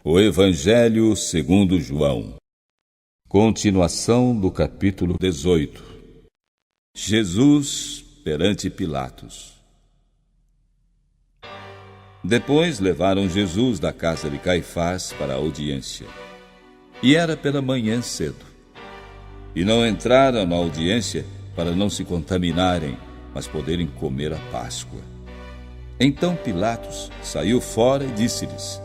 O Evangelho segundo João. Continuação do capítulo 18. Jesus perante Pilatos. Depois levaram Jesus da casa de Caifás para a audiência. E era pela manhã cedo. E não entraram na audiência para não se contaminarem, mas poderem comer a Páscoa. Então Pilatos saiu fora e disse-lhes: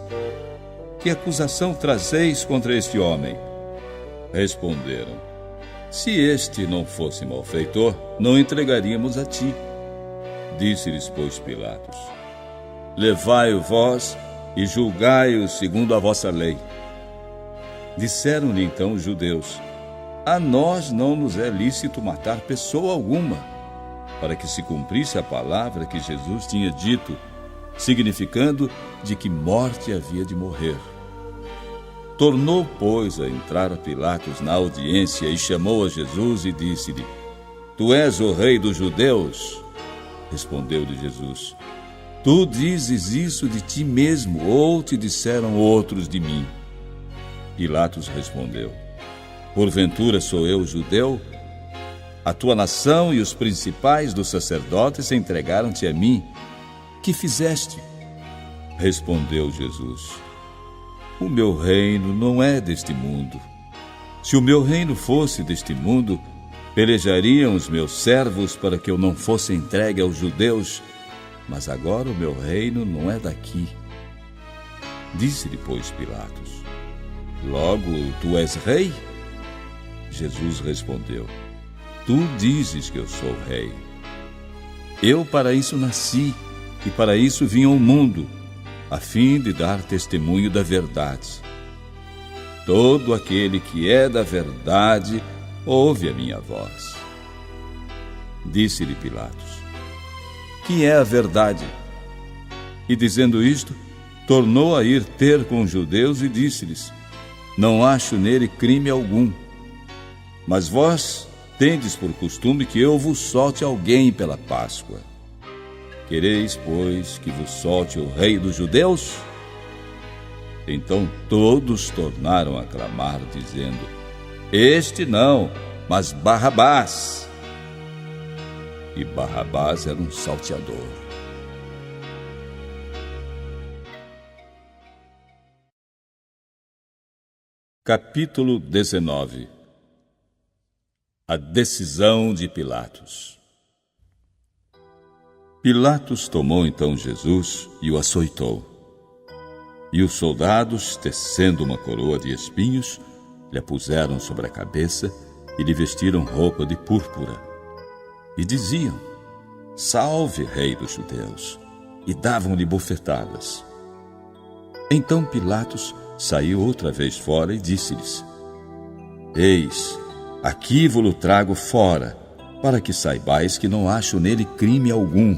Que acusação trazeis contra este homem? Responderam: Se este não fosse malfeitor, não entregaríamos a ti. Disse-lhes, pois, Pilatos: Levai-o vós e julgai-o segundo a vossa lei. Disseram-lhe então os judeus: A nós não nos é lícito matar pessoa alguma, para que se cumprisse a palavra que Jesus tinha dito, significando de que morte havia de morrer. Tornou, pois, a entrar a Pilatos na audiência e chamou a Jesus e disse-lhe: Tu és o rei dos judeus? Respondeu-lhe Jesus: Tu dizes isso de ti mesmo, ou te disseram outros de mim? Pilatos respondeu: Porventura sou eu judeu? A tua nação e os principais dos sacerdotes entregaram-te a mim. Que fizeste? Respondeu Jesus: O meu reino não é deste mundo. Se o meu reino fosse deste mundo, pelejariam os meus servos para que eu não fosse entregue aos judeus, mas agora o meu reino não é daqui. Disse-lhe, pois, Pilatos: Logo, tu és rei? Jesus respondeu: Tu dizes que eu sou rei. Eu para isso nasci, e para isso vim ao mundo, a fim de dar testemunho da verdade. Todo aquele que é da verdade ouve a minha voz. Disse-lhe Pilatos: Que é a verdade? E dizendo isto, tornou a ir ter com os judeus e disse-lhes: Não acho nele crime algum. Mas vós tendes por costume que eu vos solte alguém pela Páscoa. Quereis, pois, que vos solte o rei dos judeus? Então todos tornaram a clamar, dizendo: Este não, mas Barrabás. E Barrabás era um salteador. Capítulo 19. A decisão de Pilatos. Pilatos tomou então Jesus e o açoitou. E os soldados, tecendo uma coroa de espinhos, lhe a puseram sobre a cabeça e lhe vestiram roupa de púrpura. E diziam: Salve, rei dos judeus! E davam-lhe bofetadas. Então Pilatos saiu outra vez fora e disse-lhes: Eis, aqui vos-lo trago fora, para que saibais que não acho nele crime algum.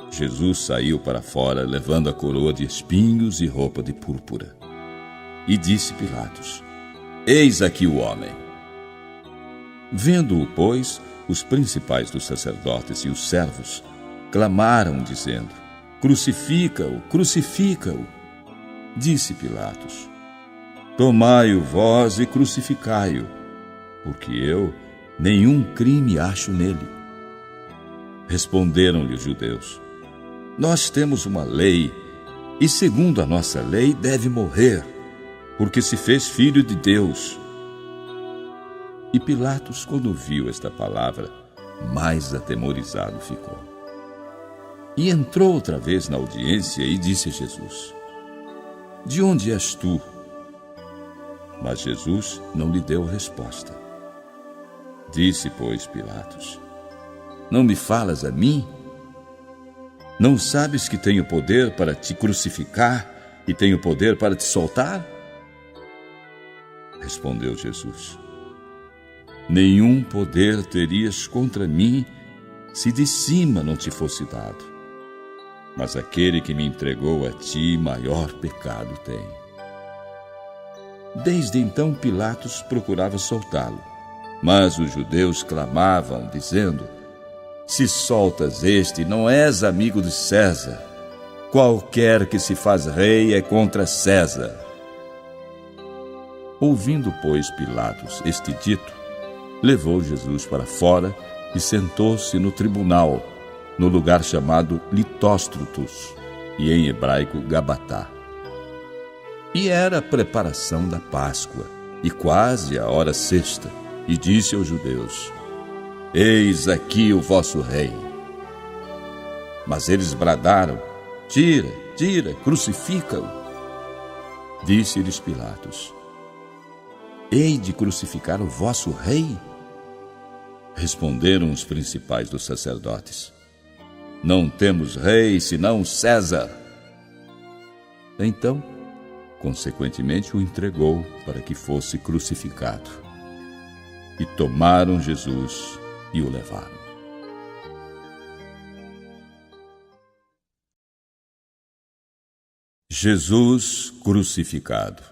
Jesus saiu para fora, levando a coroa de espinhos e roupa de púrpura. E disse Pilatos: Eis aqui o homem. Vendo-o, pois, os principais dos sacerdotes e os servos clamaram, dizendo: Crucifica-o, crucifica-o. Disse Pilatos: Tomai-o vós e crucificai-o, porque eu nenhum crime acho nele. Responderam-lhe os judeus: Nós temos uma lei, e segundo a nossa lei deve morrer, porque se fez filho de Deus. E Pilatos, quando viu esta palavra, mais atemorizado ficou. E entrou outra vez na audiência e disse a Jesus: De onde és tu? Mas Jesus não lhe deu resposta. Disse, pois, Pilatos: Não me falas a mim? Não sabes que tenho poder para te crucificar e tenho poder para te soltar? Respondeu Jesus: Nenhum poder terias contra mim se de cima não te fosse dado. Mas aquele que me entregou a ti, maior pecado tem. Desde então Pilatos procurava soltá-lo, mas os judeus clamavam, dizendo: Se soltas este, não és amigo de César. Qualquer que se faz rei é contra César. Ouvindo, pois, Pilatos este dito, levou Jesus para fora e sentou-se no tribunal, no lugar chamado Litóstrotos, e em hebraico Gabatá. E era a preparação da Páscoa, e quase a hora sexta, e disse aos judeus: Eis aqui o vosso rei. Mas eles bradaram: Tira, tira, crucifica-o. Disse-lhes Pilatos: Hei de crucificar o vosso rei? Responderam os principais dos sacerdotes: Não temos rei senão César. Então, consequentemente, o entregou para que fosse crucificado. E tomaram Jesus e o levaram. Jesus crucificado.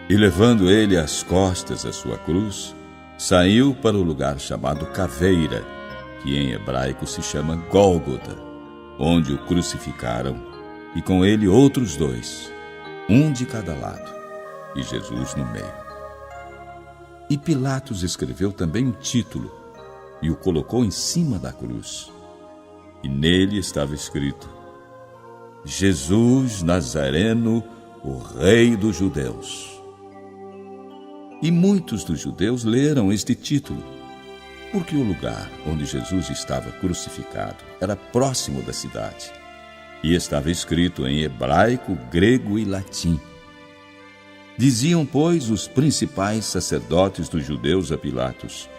E levando ele às costas a sua cruz, saiu para o lugar chamado Caveira, que em hebraico se chama Gólgota, onde o crucificaram, e com ele outros dois, um de cada lado, e Jesus no meio. E Pilatos escreveu também o título, e o colocou em cima da cruz. E nele estava escrito: Jesus Nazareno, o Rei dos Judeus. E muitos dos judeus leram este título, porque o lugar onde Jesus estava crucificado era próximo da cidade, e estava escrito em hebraico, grego e latim. Diziam, pois, os principais sacerdotes dos judeus a Pilatos: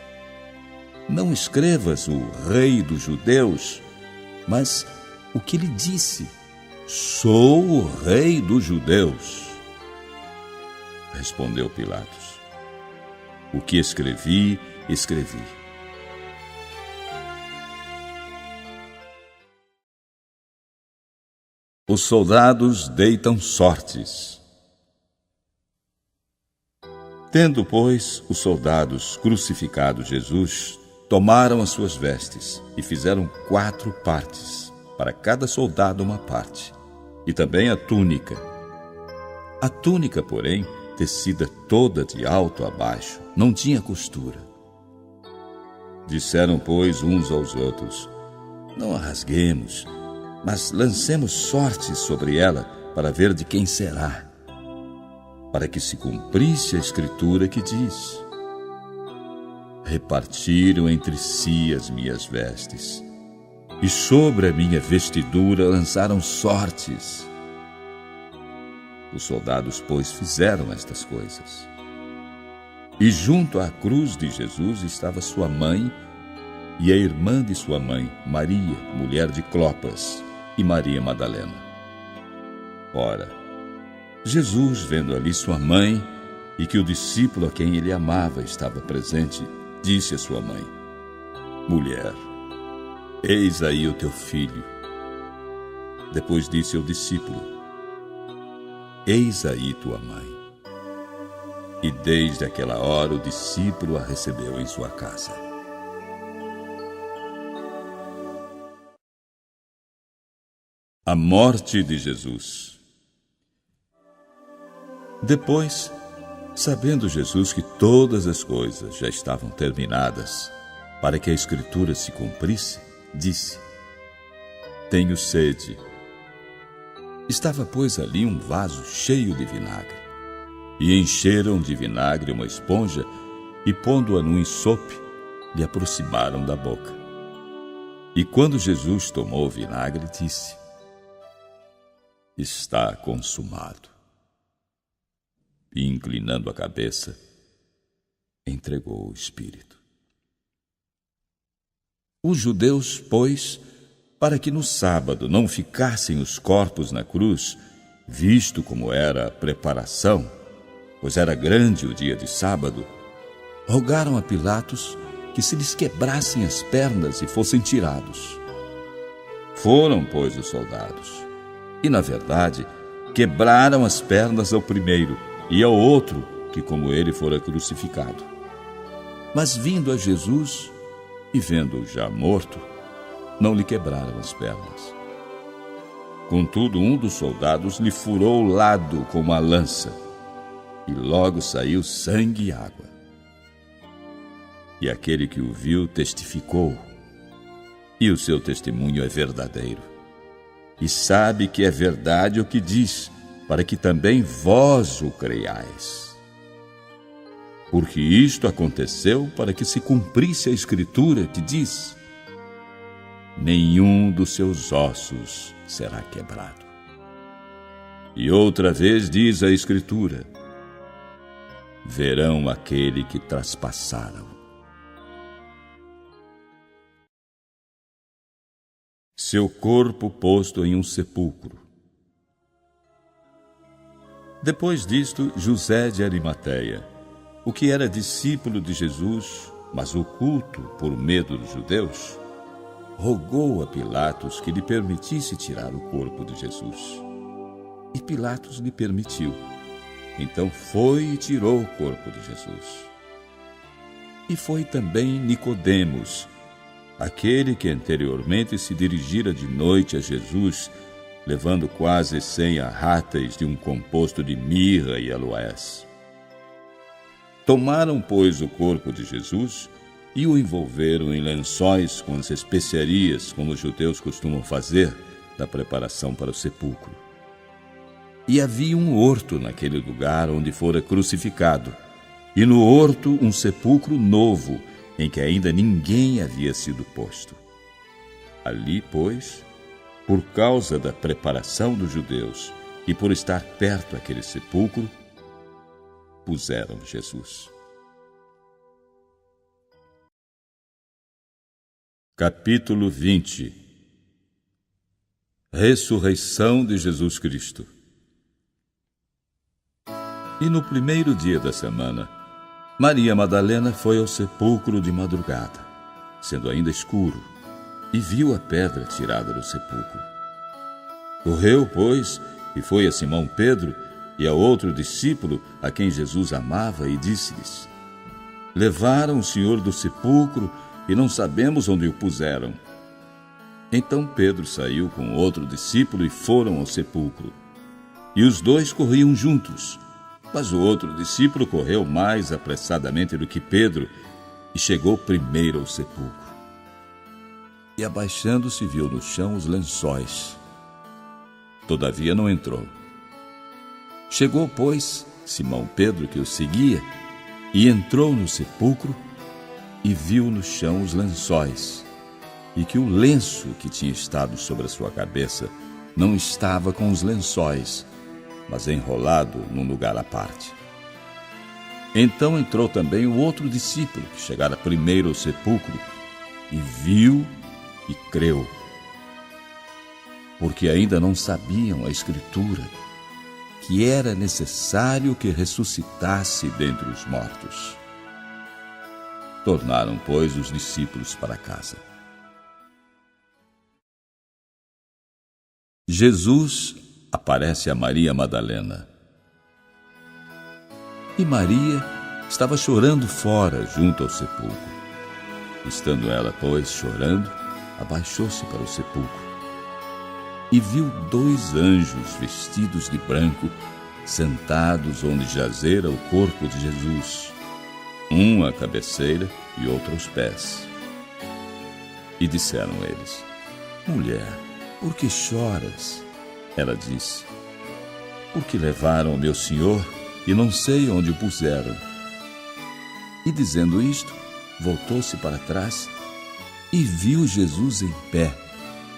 Não escrevas o Rei dos Judeus, mas o que ele disse: Sou o Rei dos Judeus. Respondeu Pilatos: O que escrevi, escrevi. Os soldados deitam sortes. Tendo, pois, os soldados crucificado Jesus, tomaram as suas vestes e fizeram 4 partes, para cada soldado uma parte, e também a túnica. A túnica, porém, tecida toda de alto a baixo, não tinha costura. Disseram, pois, uns aos outros: Não a rasguemos, mas lancemos sortes sobre ela para ver de quem será, para que se cumprisse a escritura que diz: Repartiram entre si as minhas vestes, e sobre a minha vestidura lançaram sortes. Os soldados, pois, fizeram estas coisas. E junto à cruz de Jesus estava sua mãe e a irmã de sua mãe, Maria, mulher de Clopas, e Maria Madalena. Ora, Jesus, vendo ali sua mãe e que o discípulo a quem ele amava estava presente, disse à sua mãe: Mulher, eis aí o teu filho. Depois disse ao discípulo: Eis aí tua mãe. E desde aquela hora o discípulo a recebeu em sua casa. A morte de Jesus. Depois, sabendo Jesus que todas as coisas já estavam terminadas, para que a Escritura se cumprisse, disse: Tenho sede. Estava, pois, ali um vaso cheio de vinagre. E encheram de vinagre uma esponja e, pondo-a num ensope, lhe aproximaram da boca. E quando Jesus tomou o vinagre, disse: Está consumado. E, inclinando a cabeça, entregou o espírito. Os judeus, pois, para que no sábado não ficassem os corpos na cruz, visto como era a preparação, pois era grande o dia de sábado, rogaram a Pilatos que se lhes quebrassem as pernas e fossem tirados. Foram, pois, os soldados, e, na verdade, quebraram as pernas ao primeiro e ao outro, que como ele fora crucificado. Mas vindo a Jesus, e vendo-o já morto, não lhe quebraram as pernas. Contudo, um dos soldados lhe furou o lado com uma lança, e logo saiu sangue e água. E aquele que o viu testificou, e o seu testemunho é verdadeiro. E sabe que é verdade o que diz, para que também vós o creiais. Porque isto aconteceu para que se cumprisse a Escritura que diz: nenhum dos seus ossos será quebrado. E outra vez diz a Escritura: verão aquele que traspassaram. Seu corpo posto em um sepulcro. Depois disto, José de Arimateia, o que era discípulo de Jesus, mas oculto por medo dos judeus, rogou a Pilatos que lhe permitisse tirar o corpo de Jesus. E Pilatos lhe permitiu. Então foi e tirou o corpo de Jesus. E foi também Nicodemos, aquele que anteriormente se dirigira de noite a Jesus, levando quase 100 arráteis de um composto de mirra e aloés. Tomaram, pois, o corpo de Jesus e o envolveram em lençóis com as especiarias, como os judeus costumam fazer, da preparação para o sepulcro. E havia um horto naquele lugar onde fora crucificado, e no horto um sepulcro novo, em que ainda ninguém havia sido posto. Ali, pois, por causa da preparação dos judeus e por estar perto aquele sepulcro, puseram Jesus. Capítulo 20. Ressurreição de Jesus Cristo. E no primeiro dia da semana, Maria Madalena foi ao sepulcro de madrugada, sendo ainda escuro, e viu a pedra tirada do sepulcro. Correu, pois, e foi a Simão Pedro e a outro discípulo a quem Jesus amava, e disse-lhes: levaram o Senhor do sepulcro e não sabemos onde o puseram. Então Pedro saiu com outro discípulo e foram ao sepulcro. E os dois corriam juntos, mas o outro discípulo correu mais apressadamente do que Pedro e chegou primeiro ao sepulcro. E abaixando-se viu no chão os lençóis. Todavia não entrou. Chegou, pois, Simão Pedro, que o seguia, e entrou no sepulcro e viu no chão os lençóis, e que o lenço que tinha estado sobre a sua cabeça não estava com os lençóis, mas enrolado num lugar à parte. Então entrou também o outro discípulo, que chegara primeiro ao sepulcro, e viu e creu, porque ainda não sabiam a Escritura, que era necessário que ressuscitasse dentre os mortos. Tornaram, pois, os discípulos para casa. Jesus aparece a Maria Madalena. E Maria estava chorando fora, junto ao sepulcro. Estando ela, pois, chorando, abaixou-se para o sepulcro e viu 2 anjos vestidos de branco, sentados onde jazera o corpo de Jesus, um à cabeceira e outro aos pés. E disseram eles: mulher, por que choras? Ela disse: porque levaram o meu Senhor e não sei onde o puseram. E dizendo isto, voltou-se para trás e viu Jesus em pé,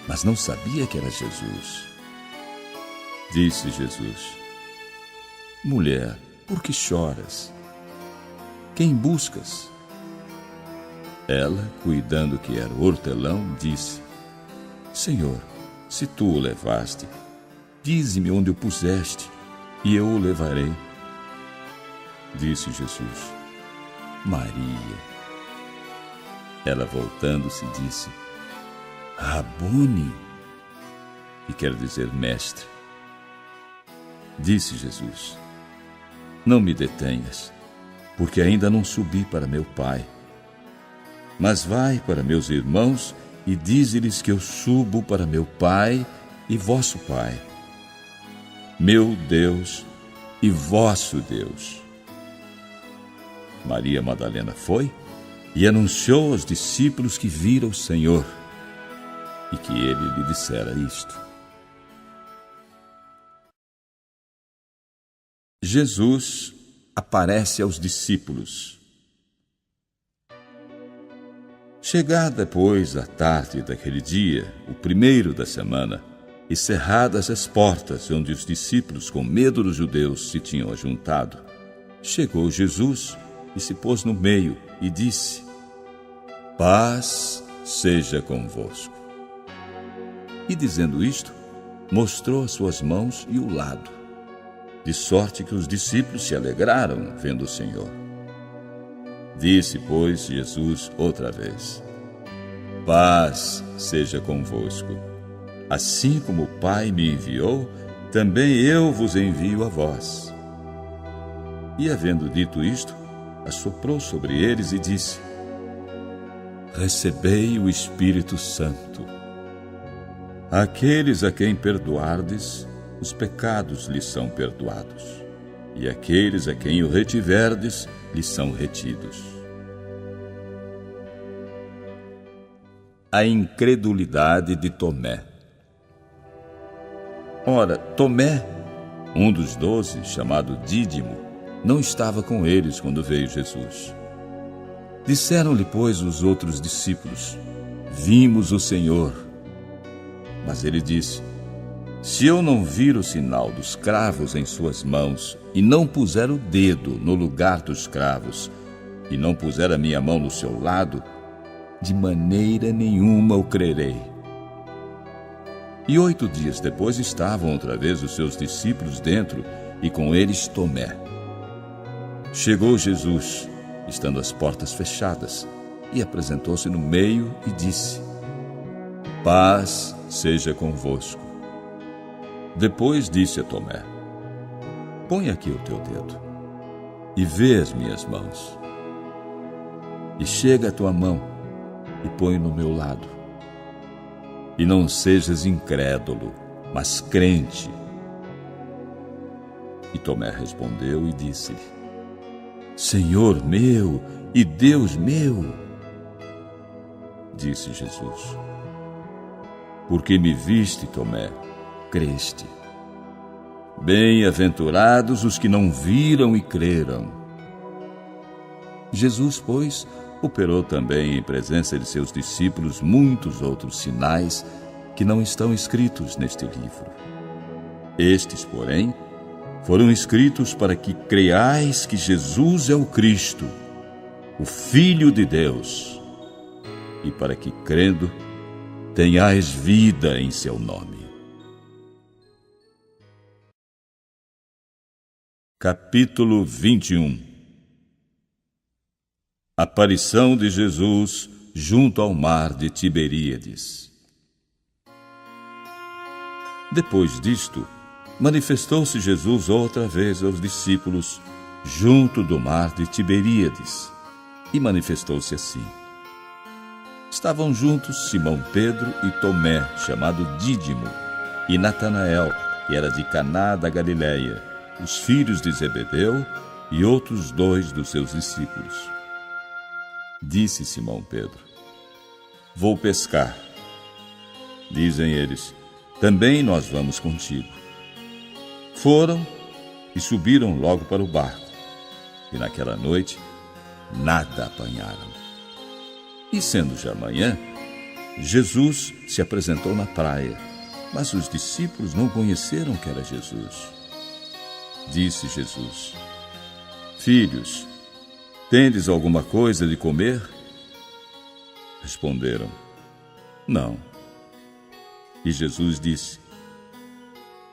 mas não sabia que era Jesus. Disse Jesus: mulher, por que choras? Quem buscas? Ela, cuidando que era o hortelão, disse: Senhor, se tu o levaste, dize-me onde o puseste, e eu o levarei. Disse Jesus: Maria. Ela, voltando-se, disse: Rabone, que quer dizer mestre. Disse Jesus: não me detenhas, porque ainda não subi para meu Pai. Mas vai para meus irmãos e dize-lhes que eu subo para meu Pai e vosso Pai, meu Deus e vosso Deus. Maria Madalena foi e anunciou aos discípulos que vira o Senhor e que ele lhe dissera isto. Jesus aparece aos discípulos. Chegada, pois, a tarde daquele dia, o primeiro da semana, e cerradas as portas onde os discípulos, com medo dos judeus, se tinham ajuntado, chegou Jesus e se pôs no meio e disse: Paz seja convosco. E dizendo isto, mostrou as suas mãos e o lado, de sorte que os discípulos se alegraram vendo o Senhor. Disse, pois, Jesus outra vez: Paz seja convosco. Assim como o Pai me enviou, também eu vos envio a vós. E havendo dito isto, assoprou sobre eles e disse: Recebei o Espírito Santo. Aqueles a quem perdoardes, os pecados lhes são perdoados, e aqueles a quem o retiverdes, lhes são retidos. A incredulidade de Tomé. Ora, Tomé, um dos 12, chamado Dídimo, não estava com eles quando veio Jesus. Disseram-lhe, pois, os outros discípulos: Vimos o Senhor. Mas ele disse: Se eu não vir o sinal dos cravos em suas mãos, e não puser o dedo no lugar dos cravos, e não puser a minha mão no seu lado, de maneira nenhuma o crerei. E 8 dias depois estavam outra vez os seus discípulos dentro, e com eles Tomé. Chegou Jesus, estando as portas fechadas, e apresentou-se no meio e disse: Paz seja convosco. Depois disse a Tomé: Põe aqui o teu dedo, e vê as minhas mãos. E chega a tua mão, e põe no meu lado. E não sejas incrédulo, mas crente. E Tomé respondeu e disse-lhe: Senhor meu e Deus meu. Disse Jesus: Porque me viste, Tomé, creste. Bem-aventurados os que não viram e creram. Jesus, pois, operou também em presença de seus discípulos muitos outros sinais que não estão escritos neste livro. Estes, porém, foram escritos para que creiais que Jesus é o Cristo, o Filho de Deus, e para que, crendo, tenhais vida em seu nome. Capítulo 21. Aparição de Jesus junto ao mar de Tiberíades. Depois disto, manifestou-se Jesus outra vez aos discípulos junto do mar de Tiberíades, e manifestou-se assim. Estavam juntos Simão Pedro e Tomé, chamado Dídimo, e Natanael, que era de Caná da Galileia, os filhos de Zebedeu, e outros 2 dos seus discípulos. Disse Simão Pedro: Vou pescar. Dizem eles: Também nós vamos contigo. Foram e subiram logo para o barco, e naquela noite nada apanharam. E sendo já manhã, Jesus se apresentou na praia, mas os discípulos não conheceram que era Jesus. Disse Jesus: Filhos, tendes alguma coisa de comer? Responderam: Não. E Jesus disse: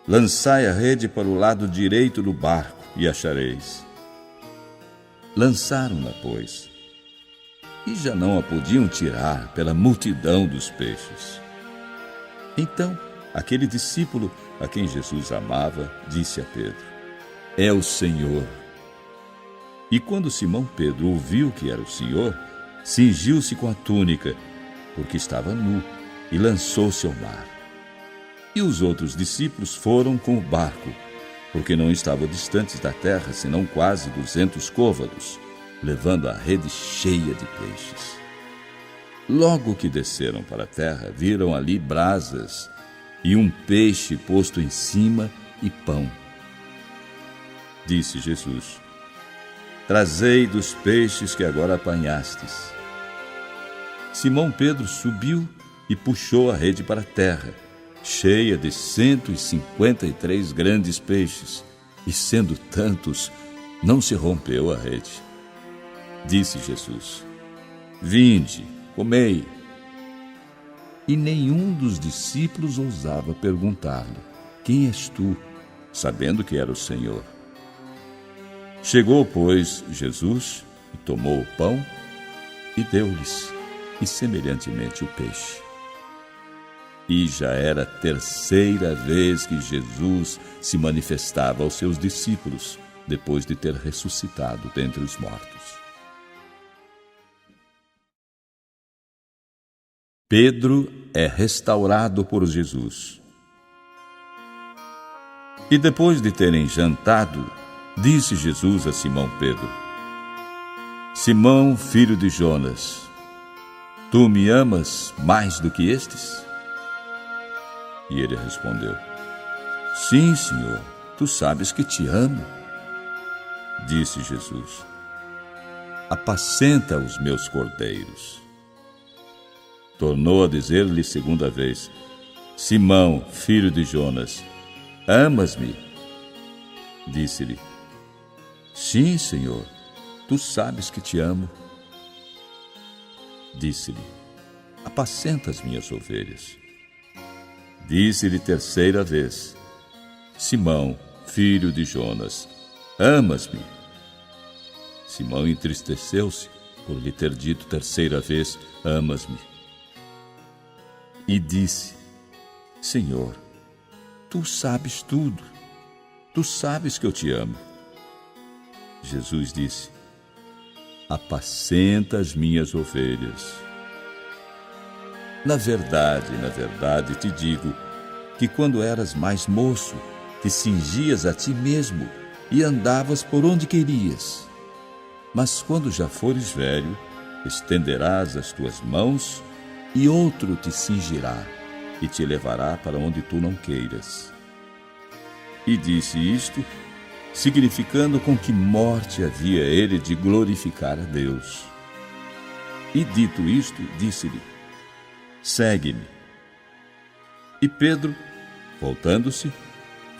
Lançai a rede para o lado direito do barco e achareis. Lançaram-na, pois, e já não a podiam tirar pela multidão dos peixes. Então, aquele discípulo a quem Jesus amava disse a Pedro: É o Senhor. E quando Simão Pedro ouviu que era o Senhor, cingiu-se com a túnica, porque estava nu, e lançou-se ao mar. E os outros discípulos foram com o barco, porque não estavam distantes da terra, senão quase 200 côvados, levando a rede cheia de peixes. Logo que desceram para a terra, viram ali brasas e um peixe posto em cima e pão. Disse Jesus: Trazei dos peixes que agora apanhastes. Simão Pedro subiu e puxou a rede para a terra, cheia de 153 grandes peixes, e sendo tantos, não se rompeu a rede. Disse Jesus: Vinde, comei. E nenhum dos discípulos ousava perguntar-lhe: Quem és tu? Sabendo que era o Senhor. Chegou, pois, Jesus, e tomou o pão, e deu-lhes, e semelhantemente o peixe. E já era a terceira vez que Jesus se manifestava aos seus discípulos, depois de ter ressuscitado dentre os mortos. Pedro é restaurado por Jesus. E depois de terem jantado, disse Jesus a Simão Pedro: Simão, filho de Jonas, tu me amas mais do que estes? E ele respondeu: Sim, Senhor, tu sabes que te amo. Disse Jesus: Apacenta os meus cordeiros. Tornou a dizer-lhe segunda vez: Simão, filho de Jonas, amas-me? Disse-lhe: Sim, Senhor, tu sabes que te amo. Disse-lhe: Apacenta as minhas ovelhas. Disse-lhe terceira vez: Simão, filho de Jonas, amas-me? Simão entristeceu-se por lhe ter dito terceira vez: Amas-me? E disse: Senhor, tu sabes tudo, tu sabes que eu te amo. Jesus disse: Apacenta as minhas ovelhas. Na verdade te digo que quando eras mais moço, te cingias a ti mesmo e andavas por onde querias. Mas quando já fores velho, estenderás as tuas mãos e outro te cingirá e te levará para onde tu não queiras. E disse isto, significando com que morte havia ele de glorificar a Deus. E dito isto, disse-lhe: Segue-me. E Pedro, voltando-se,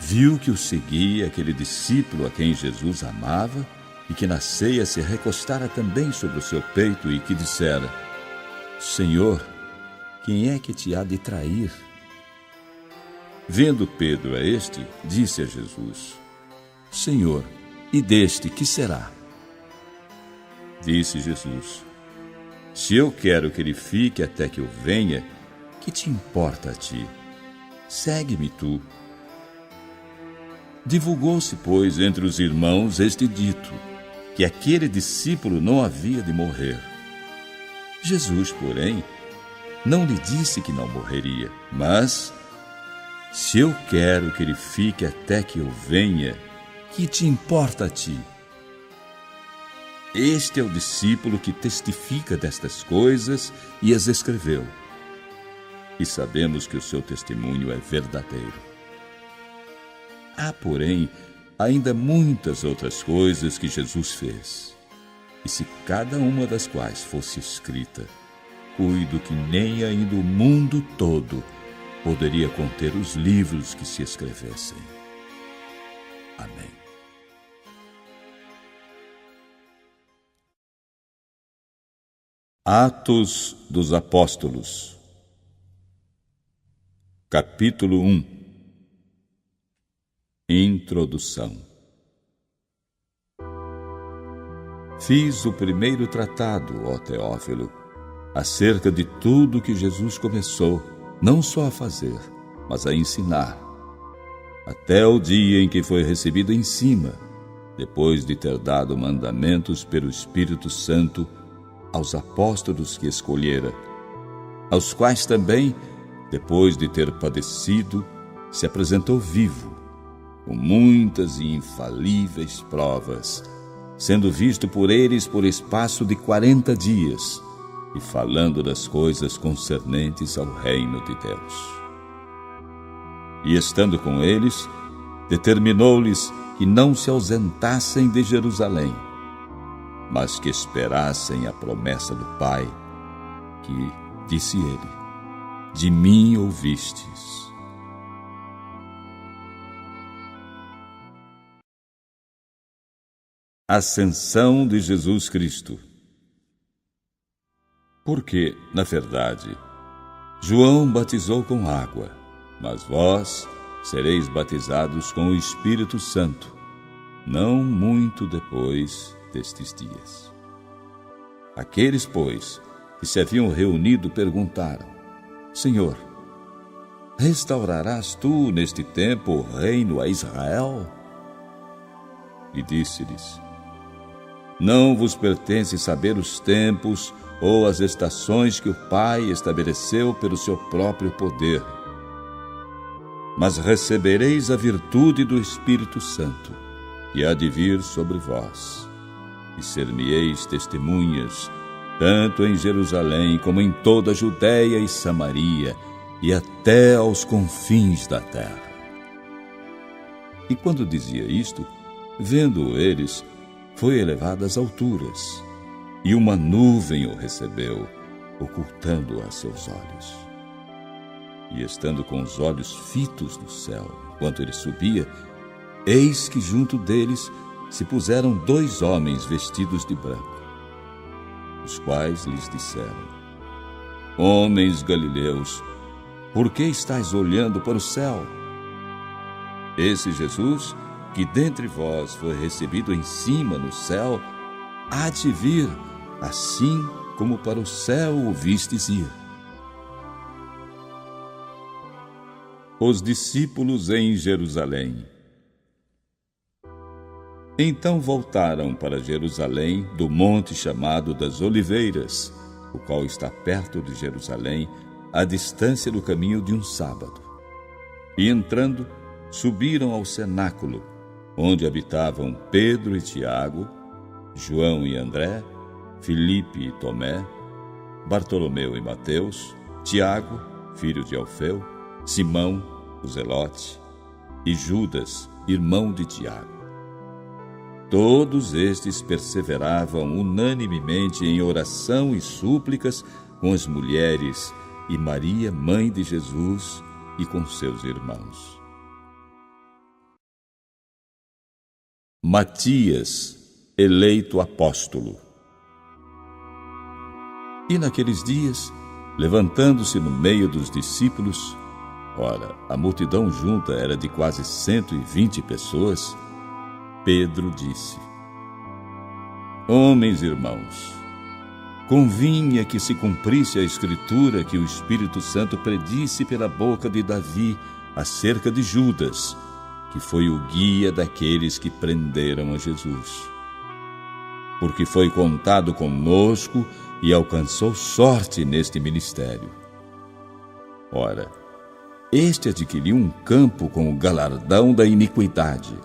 viu que o seguia aquele discípulo a quem Jesus amava e que na ceia se recostara também sobre o seu peito e que dissera: Senhor, quem é que te há de trair? Vendo Pedro a este, disse a Jesus: Senhor, e deste que será? Disse Jesus: Se eu quero que ele fique até que eu venha, que te importa a ti? Segue-me tu. Divulgou-se, pois, entre os irmãos este dito, que aquele discípulo não havia de morrer. Jesus, porém, não lhe disse que não morreria, mas: Se eu quero que ele fique até que eu venha, que te importa a ti? Este é o discípulo que testifica destas coisas e as escreveu. E sabemos que o seu testemunho é verdadeiro. Há, porém, ainda muitas outras coisas que Jesus fez. E se cada uma das quais fosse escrita, cuido que nem ainda o mundo todo poderia conter os livros que se escrevessem. Amém. Atos dos Apóstolos, capítulo 1. Introdução. Fiz o primeiro tratado, ó Teófilo, acerca de tudo que Jesus começou, não só a fazer, mas a ensinar, até o dia em que foi recebido em cima, depois de ter dado mandamentos pelo Espírito Santo aos apóstolos que escolhera, aos quais também, depois de ter padecido, se apresentou vivo, com muitas e infalíveis provas, sendo visto por eles por espaço de 40 dias, e falando das coisas concernentes ao reino de Deus. E estando com eles, determinou-lhes que não se ausentassem de Jerusalém, mas que esperassem a promessa do Pai, que, disse ele, de mim ouvistes. Ascensão de Jesus Cristo. Porque, na verdade, João batizou com água, mas vós sereis batizados com o Espírito Santo, não muito depois destes dias. Aqueles, pois, que se haviam reunido perguntaram: Senhor, restaurarás tu neste tempo o reino a Israel? E disse-lhes: Não vos pertence saber os tempos ou as estações que o Pai estabeleceu pelo seu próprio poder. Mas recebereis a virtude do Espírito Santo, que há de vir sobre vós, e ser-me-eis testemunhas, tanto em Jerusalém como em toda a Judéia e Samaria, e até aos confins da terra. E quando dizia isto, vendo-o eles, foi elevado às alturas, e uma nuvem o recebeu, ocultando-o a seus olhos. E estando com os olhos fitos no céu, enquanto ele subia, eis que junto deles se puseram 2 homens vestidos de branco, os quais lhes disseram: Homens galileus, por que estáis olhando para o céu? Esse Jesus, que dentre vós foi recebido em cima no céu, há de vir, assim como para o céu o vistes ir. Os discípulos em Jerusalém. Então voltaram para Jerusalém do monte chamado das Oliveiras, o qual está perto de Jerusalém, à distância do caminho de um sábado. E entrando, subiram ao cenáculo, onde habitavam Pedro e Tiago, João e André, Filipe e Tomé, Bartolomeu e Mateus, Tiago, filho de Alfeu, Simão, o Zelote, e Judas, irmão de Tiago. Todos estes perseveravam unanimemente em oração e súplicas com as mulheres e Maria, mãe de Jesus, e com seus irmãos. Matias, eleito apóstolo. E naqueles dias, levantando-se no meio dos discípulos, ora, a multidão junta era de quase 120 pessoas, Pedro disse: Homens irmãos, convinha que se cumprisse a Escritura que o Espírito Santo predisse pela boca de Davi acerca de Judas, que foi o guia daqueles que prenderam a Jesus. Porque foi contado conosco e alcançou sorte neste ministério. Ora, este adquiriu um campo com o galardão da iniquidade,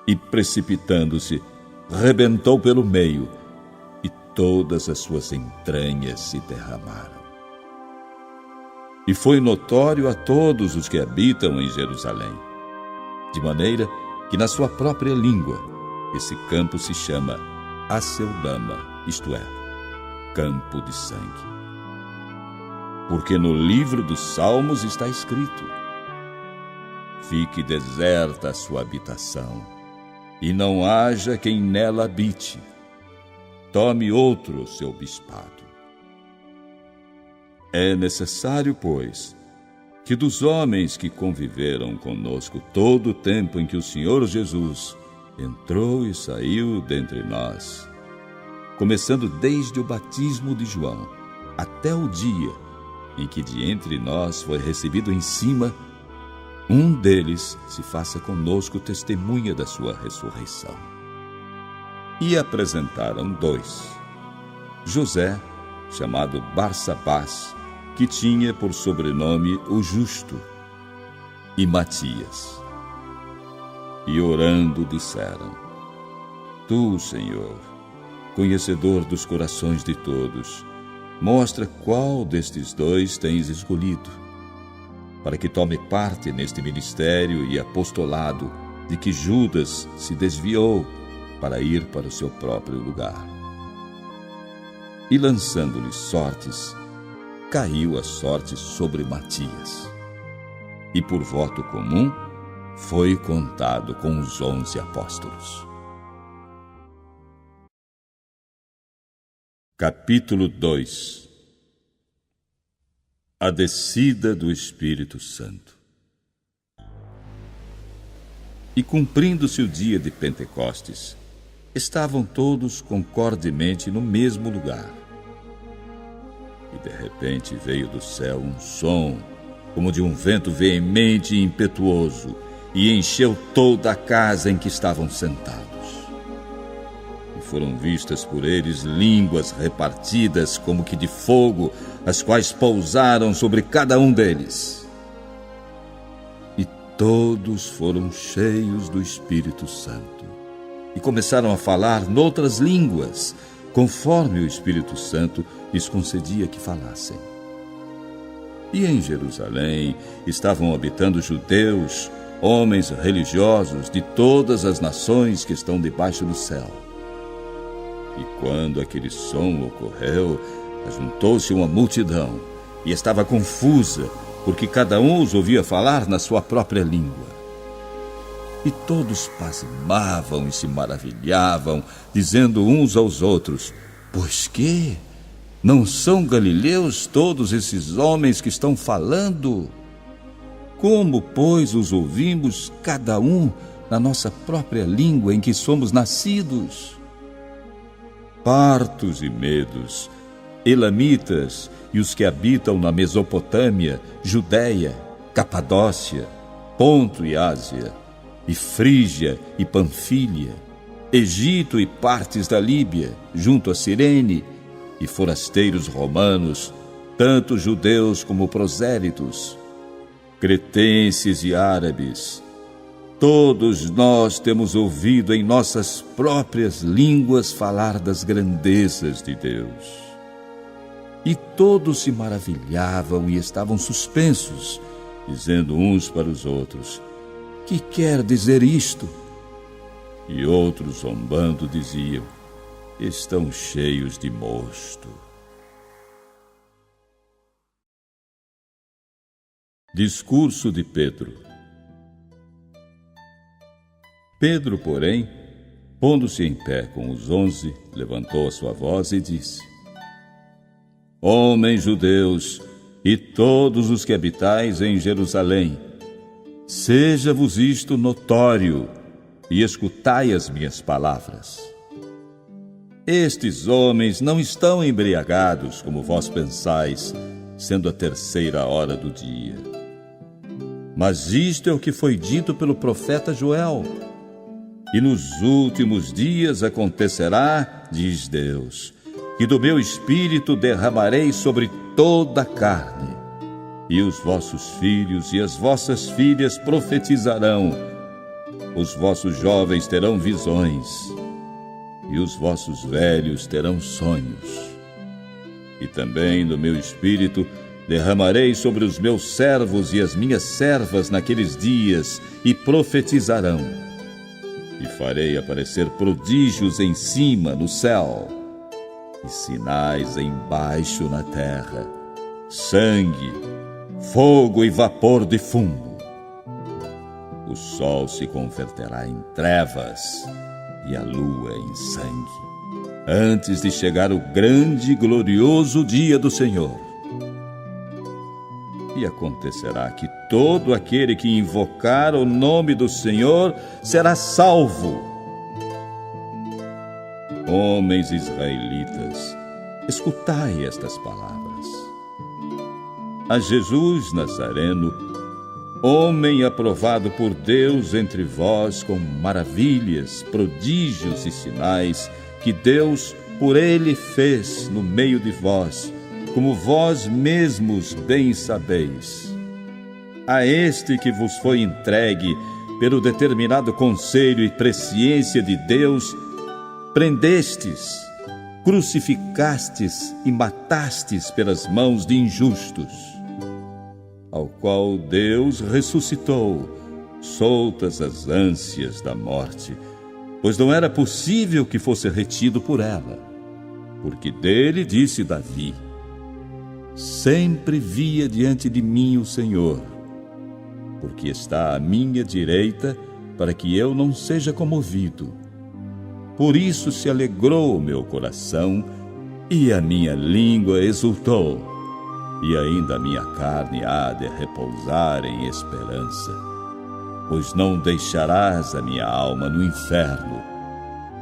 e precipitando-se, rebentou pelo meio, e todas as suas entranhas se derramaram. E foi notório a todos os que habitam em Jerusalém, de maneira que na sua própria língua esse campo se chama Aceldama, isto é, campo de sangue. Porque no livro dos Salmos está escrito: Fique deserta a sua habitação, e não haja quem nela habite. Tome outro o seu bispado. É necessário, pois, que dos homens que conviveram conosco todo o tempo em que o Senhor Jesus entrou e saiu dentre nós, começando desde o batismo de João até o dia em que de entre nós foi recebido em cima, um deles se faça conosco testemunha da sua ressurreição. E apresentaram 2. José, chamado Barsabás, que tinha por sobrenome o Justo, e Matias. E orando disseram: Tu, Senhor, conhecedor dos corações de todos, mostra qual destes dois tens escolhido, para que tome parte neste ministério e apostolado de que Judas se desviou para ir para o seu próprio lugar. E lançando-lhe sortes, caiu a sorte sobre Matias. E por voto comum, foi contado com os 11 apóstolos. Capítulo 2. A descida do Espírito Santo. E cumprindo-se o dia de Pentecostes, estavam todos concordemente no mesmo lugar. E de repente veio do céu um som, como de um vento veemente e impetuoso, e encheu toda a casa em que estavam sentados. E foram vistas por eles línguas repartidas como que de fogo, as quais pousaram sobre cada um deles. E todos foram cheios do Espírito Santo, e começaram a falar noutras línguas, conforme o Espírito Santo lhes concedia que falassem. E em Jerusalém estavam habitando judeus, homens religiosos de todas as nações que estão debaixo do céu. E quando aquele som ocorreu, ajuntou-se uma multidão, e estava confusa, porque cada um os ouvia falar na sua própria língua. E todos pasmavam e se maravilhavam, dizendo uns aos outros: Pois que? Não são galileus todos esses homens que estão falando? Como, pois, os ouvimos cada um na nossa própria língua em que somos nascidos? Partos e medos, elamitas e os que habitam na Mesopotâmia, Judéia, Capadócia, Ponto e Ásia, e Frígia e Panfília, Egito e partes da Líbia, junto a Cirene, e forasteiros romanos, tanto judeus como prosélitos, cretenses e árabes, todos nós temos ouvido em nossas próprias línguas falar das grandezas de Deus. E todos se maravilhavam e estavam suspensos, dizendo uns para os outros: Que quer dizer isto? E outros, zombando, diziam: Estão cheios de mosto. Discurso de Pedro. Pedro, porém, pondo-se em pé com os 11, levantou a sua voz e disse: Homens judeus e todos os que habitais em Jerusalém, seja-vos isto notório, e escutai as minhas palavras. Estes homens não estão embriagados, como vós pensais, sendo a 3ª hora do dia. Mas isto é o que foi dito pelo profeta Joel. E nos últimos dias acontecerá, diz Deus, que do meu espírito derramarei sobre toda a carne. E os vossos filhos e as vossas filhas profetizarão, os vossos jovens terão visões, e os vossos velhos terão sonhos. E também do meu espírito derramarei sobre os meus servos e as minhas servas naqueles dias, e profetizarão. E farei aparecer prodígios em cima, no céu, e sinais embaixo na terra, sangue, fogo e vapor de fumo. O sol se converterá em trevas e a lua em sangue, antes de chegar o grande e glorioso dia do Senhor. E acontecerá que todo aquele que invocar o nome do Senhor será salvo. Homens israelitas, escutai estas palavras. A Jesus Nazareno, homem aprovado por Deus entre vós com maravilhas, prodígios e sinais que Deus por ele fez no meio de vós, como vós mesmos bem sabeis. a este que vos foi entregue pelo determinado conselho e presciência de Deus, prendestes, crucificastes e matastes pelas mãos de injustos, ao qual Deus ressuscitou, soltas as ânsias da morte, pois não era possível que fosse retido por ela. Porque dele disse Davi: sempre via diante de mim o Senhor, porque está à minha direita, para que eu não seja comovido. Por isso se alegrou o meu coração, e a minha língua exultou, e ainda a minha carne há de repousar em esperança. Pois não deixarás a minha alma no inferno,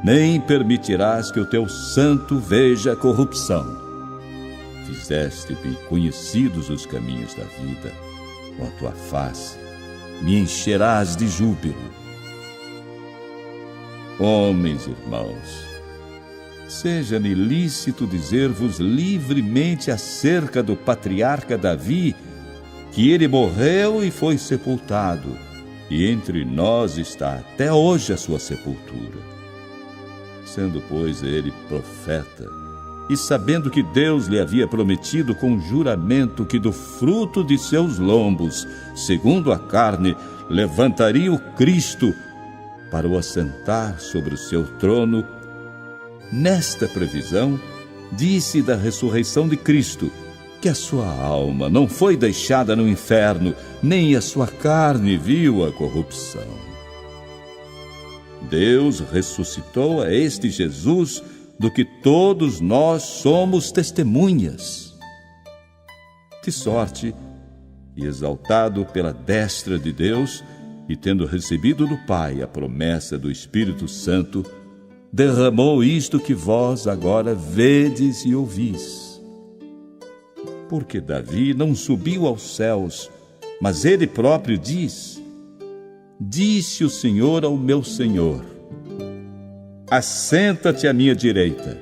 nem permitirás que o teu santo veja a corrupção. Fizeste-me conhecidos os caminhos da vida, com a tua face me encherás de júbilo. Homens, irmãos, seja-me lícito dizer-vos livremente acerca do patriarca Davi, que ele morreu e foi sepultado, e entre nós está até hoje a sua sepultura. Sendo, pois, ele profeta, e sabendo que Deus lhe havia prometido com juramento que do fruto de seus lombos, segundo a carne, levantaria o Cristo para o assentar sobre o seu trono, nesta previsão, disse da ressurreição de Cristo, que a sua alma não foi deixada no inferno, nem a sua carne viu a corrupção. Deus ressuscitou a este Jesus, do que todos nós somos testemunhas. De sorte, e exaltado pela destra de Deus, e tendo recebido do Pai a promessa do Espírito Santo, derramou isto que vós agora vedes e ouvis. Porque Davi não subiu aos céus, mas ele próprio diz: disse o Senhor ao meu Senhor: assenta-te à minha direita,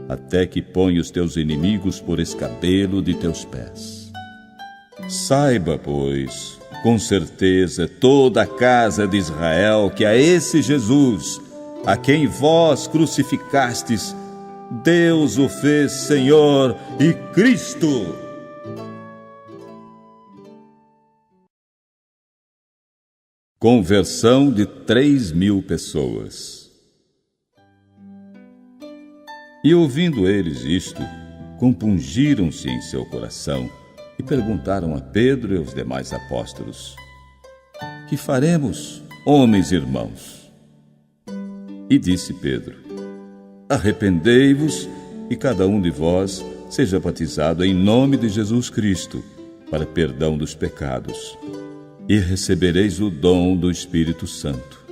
até que ponha os teus inimigos por escabelo de teus pés. Saiba, pois, com certeza, toda a casa de Israel, que a esse Jesus, a quem vós crucificastes, Deus o fez Senhor e Cristo. Conversão de 3.000 pessoas. E ouvindo eles isto, compungiram-se em seu coração e perguntaram a Pedro e aos demais apóstolos: que faremos, homens irmãos? E disse Pedro: arrependei-vos e cada um de vós seja batizado em nome de Jesus Cristo, para perdão dos pecados, e recebereis o dom do Espírito Santo.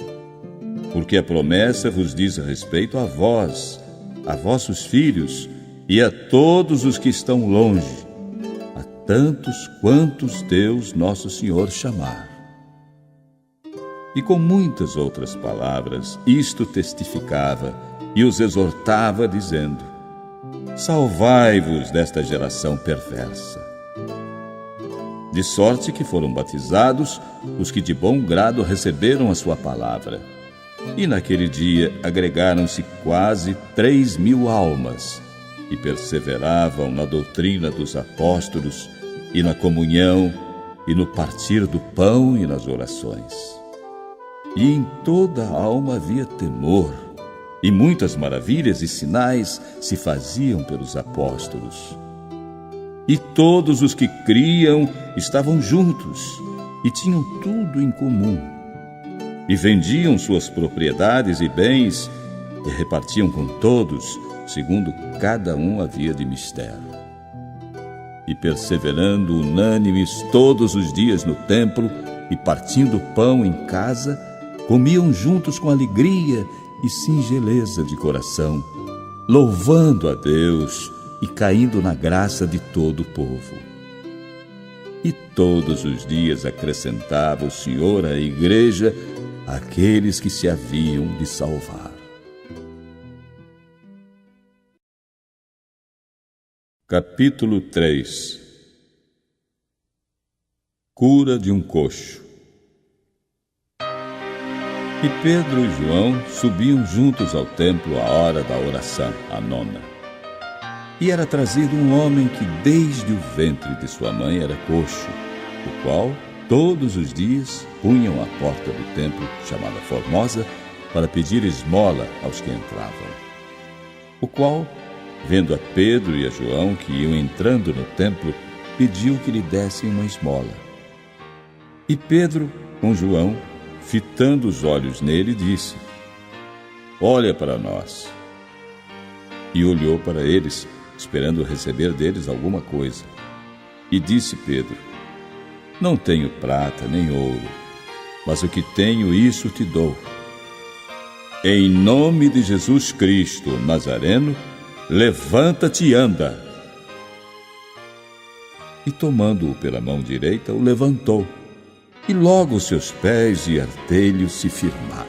Porque a promessa vos diz respeito a vós, a vossos filhos e a todos os que estão longe, a tantos quantos Deus nosso Senhor chamar. E com muitas outras palavras isto testificava e os exortava, dizendo: salvai-vos desta geração perversa. De sorte que foram batizados os que de bom grado receberam a sua palavra. E naquele dia agregaram-se quase 3.000 almas, e perseveravam na doutrina dos apóstolos, e na comunhão, e no partir do pão e nas orações. E em toda a alma havia temor, e muitas maravilhas e sinais se faziam pelos apóstolos. E todos os que criam estavam juntos, e tinham tudo em comum. E vendiam suas propriedades e bens, e repartiam com todos, segundo cada um havia de mistério. E perseverando unânimes todos os dias no templo, e partindo pão em casa, comiam juntos com alegria e singeleza de coração, louvando a Deus e caindo na graça de todo o povo. E todos os dias acrescentava o Senhor à igreja aqueles que se haviam de salvar. Capítulo 3. Cura de um coxo. E Pedro e João subiam juntos ao templo à hora da oração, a nona. E era trazido um homem que desde o ventre de sua mãe era coxo, o qual todos os dias punham à porta do templo, chamada Formosa, para pedir esmola aos que entravam. O qual, vendo a Pedro e a João que iam entrando no templo, pediu que lhe dessem uma esmola. E Pedro, com João, fitando os olhos nele, disse: Olha para nós. E olhou para eles, esperando receber deles alguma coisa. E disse Pedro: Não tenho prata nem ouro, mas o que tenho, isso te dou. Em nome de Jesus Cristo, Nazareno, levanta-te e anda. E tomando-o pela mão direita, o levantou. E logo seus pés e artelhos se firmaram.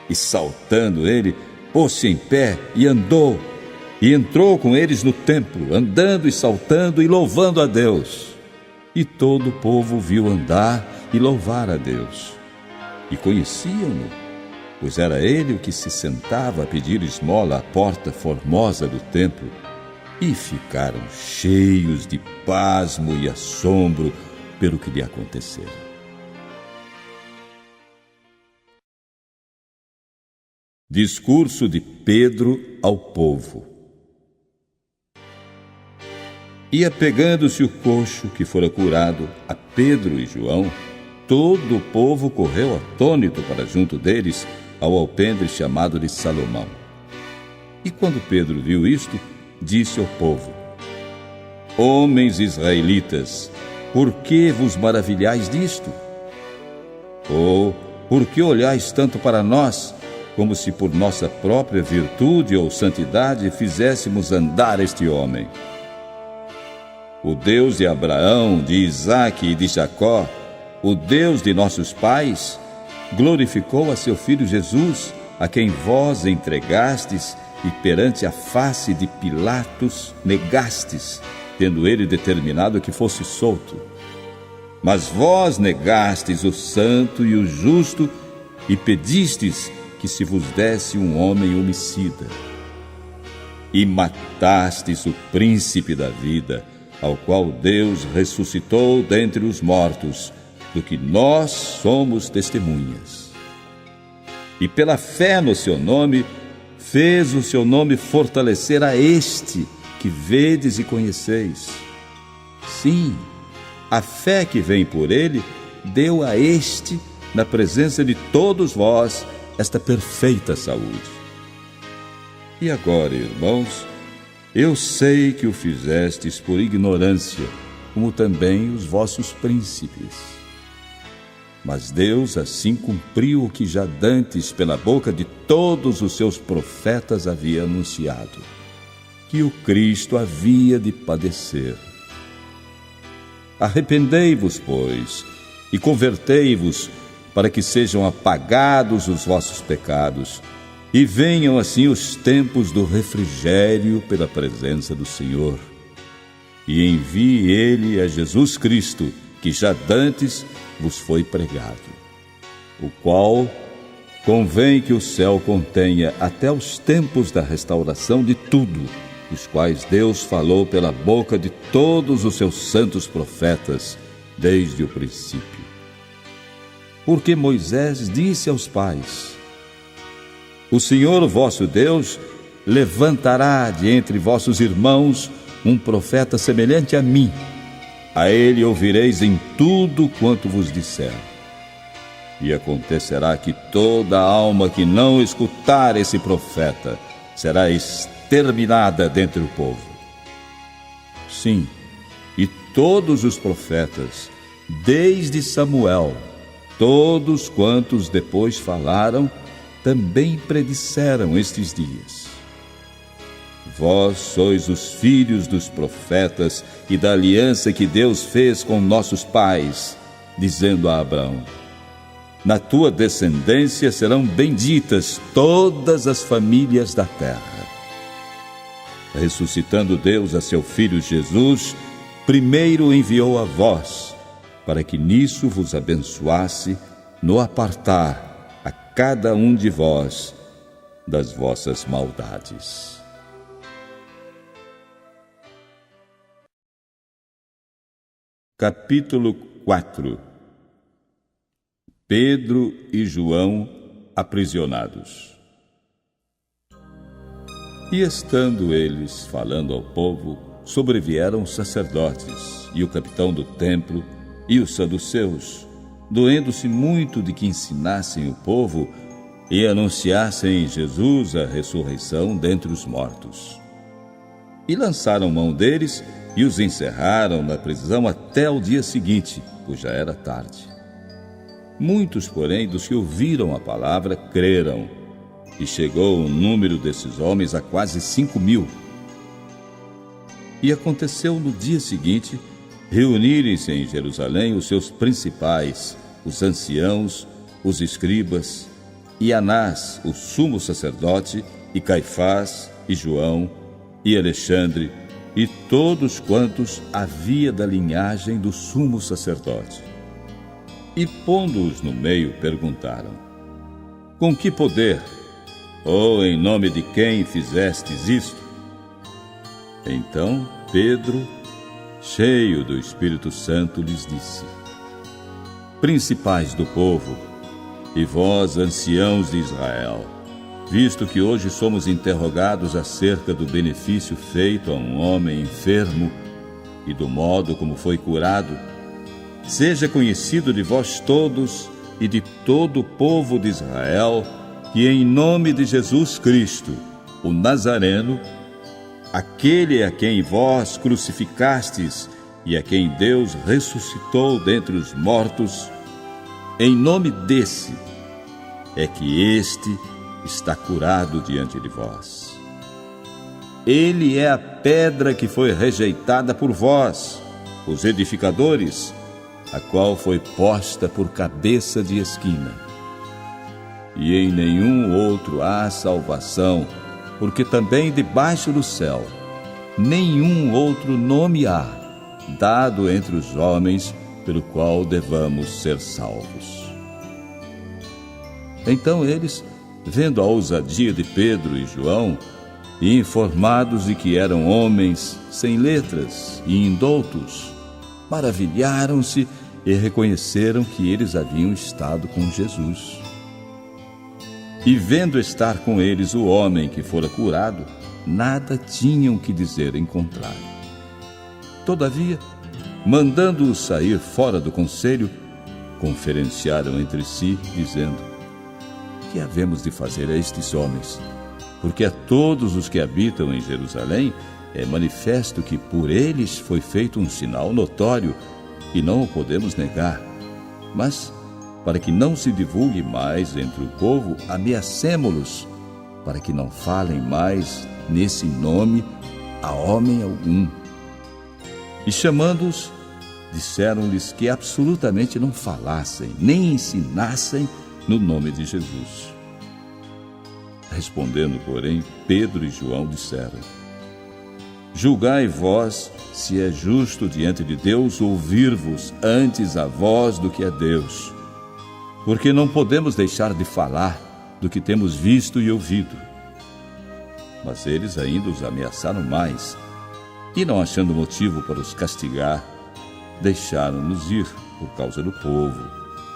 E saltando ele, pôs-se em pé e andou. E entrou com eles no templo, andando e saltando e louvando a Deus. E todo o povo viu andar e louvar a Deus. E conheciam-no, pois era ele o que se sentava a pedir esmola à porta formosa do templo. E ficaram cheios de pasmo e assombro pelo que lhe acontecera. Discurso de Pedro ao povo. E apegando-se o coxo que fora curado a Pedro e João, todo o povo correu atônito para junto deles, ao alpendre chamado de Salomão. E quando Pedro viu isto, disse ao povo: Homens israelitas, por que vos maravilhais disto? Ou por que olhais tanto para nós, como se por nossa própria virtude ou santidade fizéssemos andar este homem? O Deus de Abraão, de Isaque e de Jacó, o Deus de nossos pais, glorificou a seu filho Jesus, a quem vós entregastes e perante a face de Pilatos negastes, tendo ele determinado que fosse solto. Mas vós negastes o santo e o justo e pedistes que se vos desse um homem homicida. E matastes o príncipe da vida, ao qual Deus ressuscitou dentre os mortos, do que nós somos testemunhas. E pela fé no seu nome, fez o seu nome fortalecer a este que vedes e conheceis. Sim, a fé que vem por ele deu a este, na presença de todos vós, esta perfeita saúde. E agora, irmãos, eu sei que o fizestes por ignorância, como também os vossos príncipes. Mas Deus assim cumpriu o que já dantes pela boca de todos os seus profetas havia anunciado, que o Cristo havia de padecer. Arrependei-vos, pois, e convertei-vos, para que sejam apagados os vossos pecados, e venham assim os tempos do refrigério pela presença do Senhor. E envie ele a Jesus Cristo, que já dantes vos foi pregado, o qual convém que o céu contenha até os tempos da restauração de tudo, os quais Deus falou pela boca de todos os seus santos profetas, desde o princípio. Porque Moisés disse aos pais: O Senhor vosso Deus levantará de entre vossos irmãos um profeta semelhante a mim. A ele ouvireis em tudo quanto vos disser. E acontecerá que toda alma que não escutar esse profeta será exterminada dentre o povo. Sim, e todos os profetas, desde Samuel, todos quantos depois falaram, também predisseram estes dias. Vós sois os filhos dos profetas e da aliança que Deus fez com nossos pais, dizendo a Abraão: Na tua descendência serão benditas todas as famílias da terra. Ressuscitando Deus a seu Filho Jesus, primeiro enviou a vós, para que nisso vos abençoasse no apartar a cada um de vós das vossas maldades. Capítulo 4. Pedro e João aprisionados. E estando eles falando ao povo, sobrevieram os sacerdotes e o capitão do templo e os saduceus, doendo-se muito de que ensinassem o povo e anunciassem em Jesus a ressurreição dentre os mortos. E lançaram mão deles e os encerraram na prisão até o dia seguinte, pois já era tarde. Muitos, porém, dos que ouviram a palavra, creram, e chegou o número desses homens a quase 5.000. E aconteceu no dia seguinte reunirem-se em Jerusalém os seus principais, os anciãos, os escribas, e Anás, o sumo sacerdote, e Caifás, e João, e Alexandre, e todos quantos havia da linhagem do sumo sacerdote. E pondo-os no meio, perguntaram: com que poder, ou em nome de quem fizestes isto? Então Pedro, cheio do Espírito Santo, lhes disse: principais do povo, e vós, anciãos de Israel, visto que hoje somos interrogados acerca do benefício feito a um homem enfermo e do modo como foi curado, seja conhecido de vós todos e de todo o povo de Israel que em nome de Jesus Cristo, o Nazareno, aquele a quem vós crucificastes e a quem Deus ressuscitou dentre os mortos, em nome desse é que este está curado diante de vós. Ele é a pedra que foi rejeitada por vós, os edificadores, a qual foi posta por cabeça de esquina. E em nenhum outro há salvação, porque também debaixo do céu nenhum outro nome há, dado entre os homens, pelo qual devamos ser salvos. Então eles, vendo a ousadia de Pedro e João, e informados de que eram homens sem letras e indoutos, maravilharam-se e reconheceram que eles haviam estado com Jesus. E vendo estar com eles o homem que fora curado, nada tinham que dizer em contrário. Todavia, mandando-os sair fora do conselho, conferenciaram entre si, dizendo: que havemos de fazer a estes homens? Porque a todos os que habitam em Jerusalém é manifesto que por eles foi feito um sinal notório, e não o podemos negar. Mas, para que não se divulgue mais entre o povo, ameacemo-los, para que não falem mais nesse nome a homem algum. E chamando-os, disseram-lhes que absolutamente não falassem, nem ensinassem no nome de Jesus. Respondendo, porém, Pedro e João disseram: julgai vós se é justo diante de Deus ouvir-vos antes a vós do que a Deus, porque não podemos deixar de falar do que temos visto e ouvido. Mas eles ainda os ameaçaram mais, e não achando motivo para os castigar, deixaram-nos ir por causa do povo,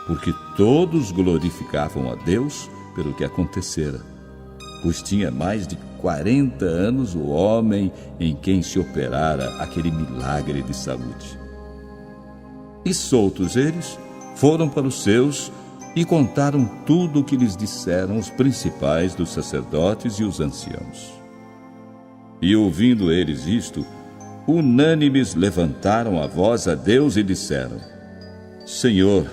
porque todos glorificavam a Deus pelo que acontecera, pois tinha mais de 40 anos o homem em quem se operara aquele milagre de saúde. E soltos eles, foram para os seus e contaram tudo o que lhes disseram os principais dos sacerdotes e os anciãos. E ouvindo eles isto, unânimes levantaram a voz a Deus e disseram: Senhor,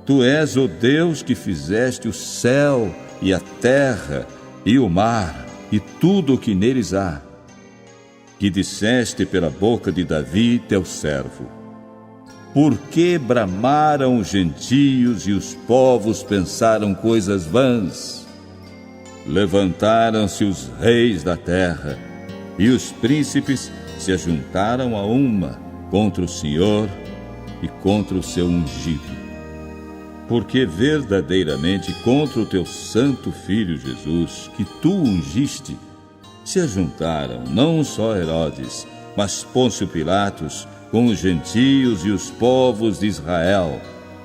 Tu és o Deus que fizeste o céu e a terra e o mar e tudo o que neles há, que disseste pela boca de Davi, teu servo: por que bramaram os gentios e os povos pensaram coisas vãs? Levantaram-se os reis da terra, e os príncipes se ajuntaram a uma contra o Senhor e contra o seu ungido. Porque verdadeiramente contra o teu santo Filho Jesus, que tu ungiste, se ajuntaram não só Herodes, mas Pôncio Pilatos, com os gentios e os povos de Israel,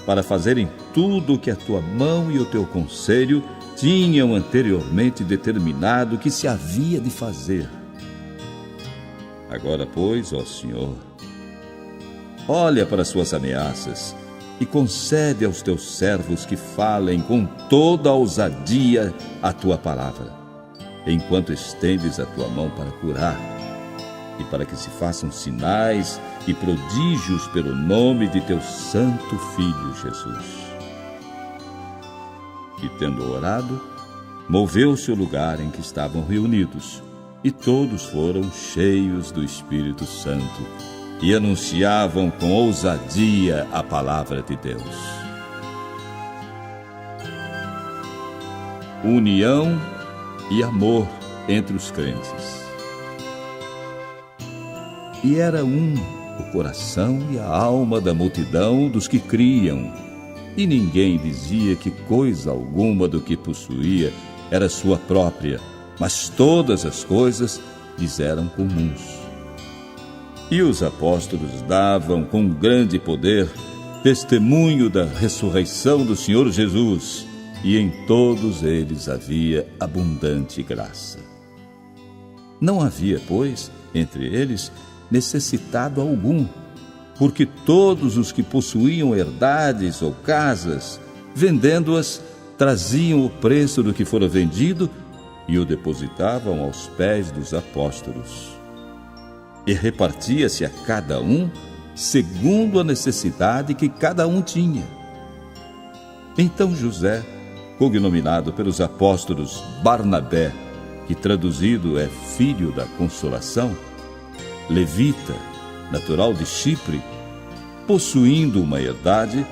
para fazerem tudo o que a tua mão e o teu conselho tinham anteriormente determinado que se havia de fazer. Agora, pois, ó Senhor, olha para suas ameaças e concede aos teus servos que falem com toda a ousadia a tua palavra, enquanto estendes a tua mão para curar, e para que se façam sinais e prodígios pelo nome de teu santo Filho Jesus. E tendo orado, moveu-se o lugar em que estavam reunidos, e todos foram cheios do Espírito Santo, e anunciavam com ousadia a palavra de Deus. União e amor entre os crentes. E era o coração e a alma da multidão dos que criam, e ninguém dizia que coisa alguma do que possuía era sua própria, mas todas as coisas lhes eram comuns. E os apóstolos davam com grande poder testemunho da ressurreição do Senhor Jesus, e em todos eles havia abundante graça. Não havia, pois, entre eles necessitado algum, porque todos os que possuíam herdades ou casas, vendendo-as, traziam o preço do que fora vendido e o depositavam aos pés dos apóstolos. E repartia-se a cada um segundo a necessidade que cada um tinha. Então José, cognominado pelos apóstolos Barnabé, que traduzido é Filho da Consolação, levita, natural de Chipre, possuindo uma herdade,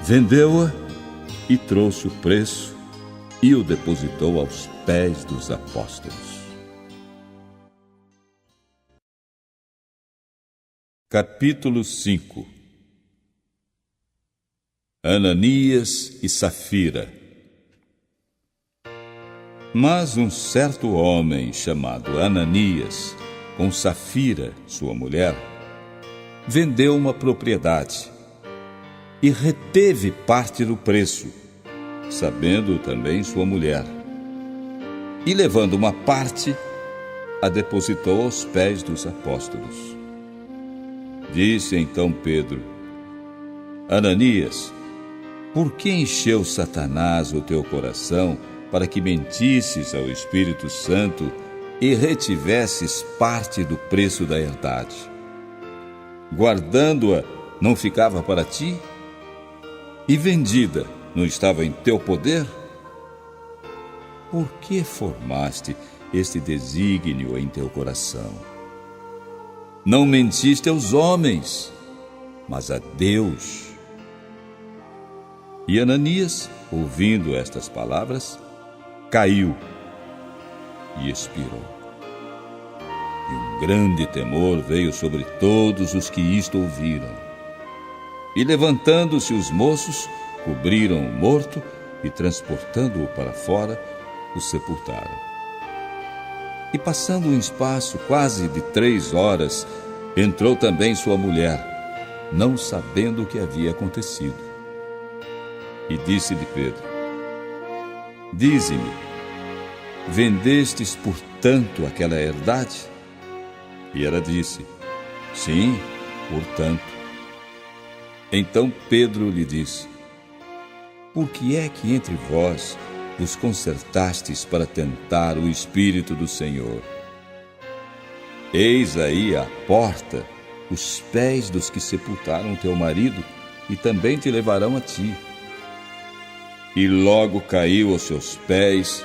vendeu-a e trouxe o preço e o depositou aos pés dos apóstolos. Capítulo 5. Ananias e Safira. Mas um certo homem chamado Ananias, com Safira, sua mulher, vendeu uma propriedade e reteve parte do preço, sabendo também sua mulher. E levando uma parte, a depositou aos pés dos apóstolos. Disse então Pedro: Ananias, por que encheu Satanás o teu coração para que mentisses ao Espírito Santo e retivesses parte do preço da herdade? Guardando-a, não ficava para ti? E vendida, não estava em teu poder? Por que formaste este desígnio em teu coração? Não mentiste aos homens, mas a Deus. E Ananias, ouvindo estas palavras, caiu e expirou. E um grande temor veio sobre todos os que isto ouviram. E levantando-se os moços, cobriram o morto e, transportando-o para fora, o sepultaram. E passando um espaço quase de 3 horas, entrou também sua mulher, não sabendo o que havia acontecido. E disse-lhe Pedro: Dize-me, vendestes por tanto aquela herdade? E ela disse: Sim, por tanto. Então Pedro lhe disse: Por que é que entre vós vos concertastes para tentar o Espírito do Senhor? Eis aí à porta os pés dos que sepultaram teu marido, e também te levarão a ti. E logo caiu aos seus pés